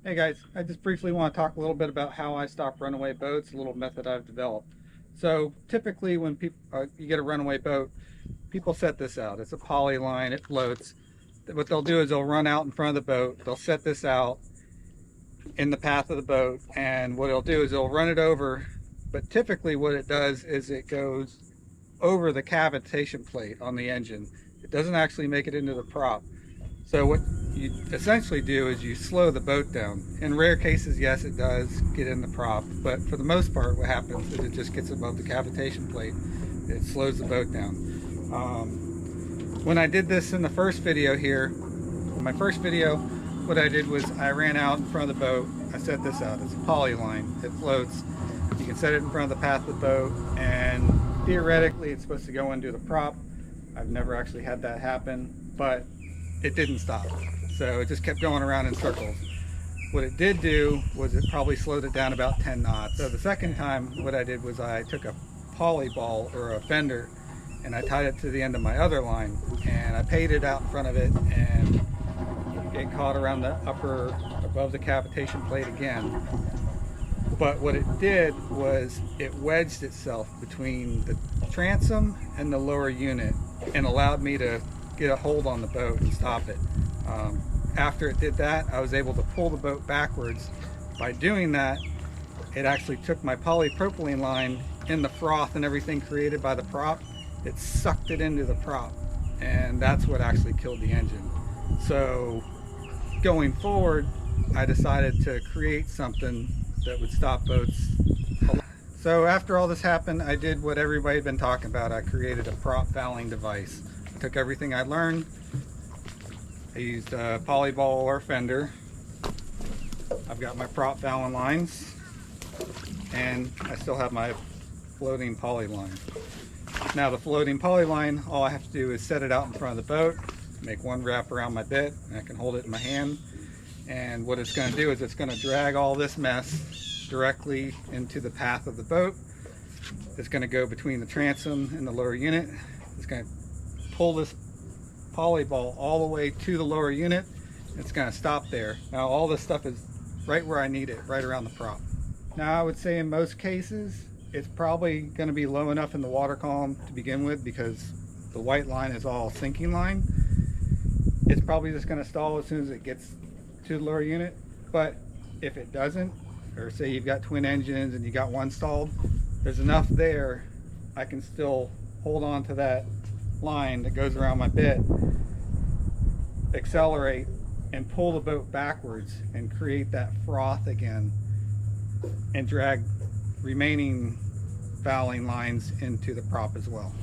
Hey guys, I just briefly want to talk a little bit about how I stop runaway boats, a little method I've developed. So typically when people you get a runaway boat, people set this out. It's a poly line, it floats. What they'll do is they'll run out in front of the boat, they'll set this out in the path of the boat, and what they'll do is they'll run it over, but typically what it does is it goes over the cavitation plate on the engine. It doesn't actually make it into the prop. So what you essentially do is you slow the boat down. In rare cases, yes, it does get in the prop, but for the most part, what happens is it just gets above the cavitation plate. It slows the boat down. When I did this in the first video here, my first video, what I did was I ran out in front of the boat. I set this out. It's a poly line. It floats. You can set it in front of the path of the boat, and theoretically, it's supposed to go into the prop. I've never actually had that happen, but it didn't stop. So it just kept going around in circles. What it did do was it probably slowed it down about 10 knots. So the second time, what I did was I took a poly ball or a fender and I tied it to the end of my other line and I paid it out in front of it, and it caught around the upper, above the cavitation plate again. But what it did was it wedged itself between the transom and the lower unit and allowed me to get a hold on the boat and stop it. After it did that, I was able to pull the boat backwards. By doing that, it actually took my polypropylene line in the froth and everything created by the prop. It sucked it into the prop, and that's what actually killed the engine. So going forward, I decided to create something that would stop boats. So after all this happened, I did what everybody had been talking about. I created a prop fouling device. I took everything I learned. I used a poly ball or fender. I've got my prop fouling lines, and I still have my floating poly line. Now the floating poly line, all I have to do is set it out in front of the boat, make one wrap around my bit, and I can hold it in my hand. And what it's going to do is it's going to drag all this mess directly into the path of the boat. It's going to go between the transom and the lower unit. It's going to pull this poly ball all the way to the lower unit. It's going to stop there. Now all this stuff is right where I need it, right around the prop. Now I would say in most cases it's probably going to be low enough in the water column to begin with, because the white line is all sinking line. It's probably just going to stall as soon as it gets to the lower unit. But if it doesn't, or say you've got twin engines and you got one stalled, there's enough there I can still hold on to that line that goes around my bit, accelerate and pull the boat backwards and create that froth again and drag remaining fouling lines into the prop as well.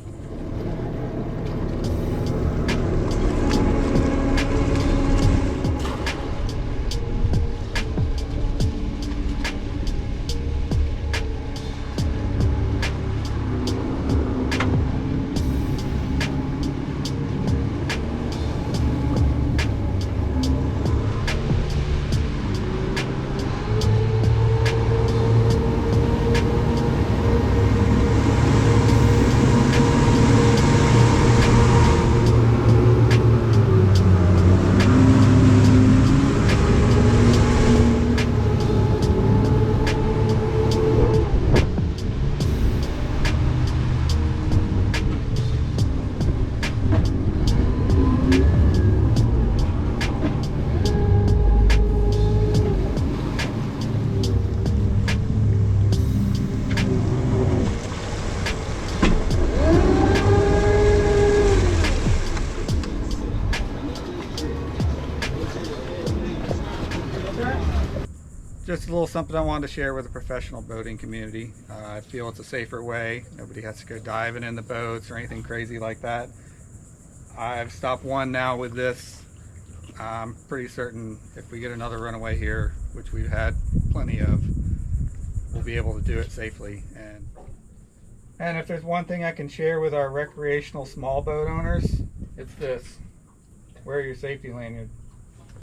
Just a little something I wanted to share with the professional boating community. I feel it's a safer way. Nobody has to go diving in the boats or anything crazy like that. I've stopped one now with this. I'm pretty certain if we get another runaway here, which we've had plenty of, we'll be able to do it safely. And if there's one thing I can share with our recreational small boat owners, it's this: wear your safety lanyard.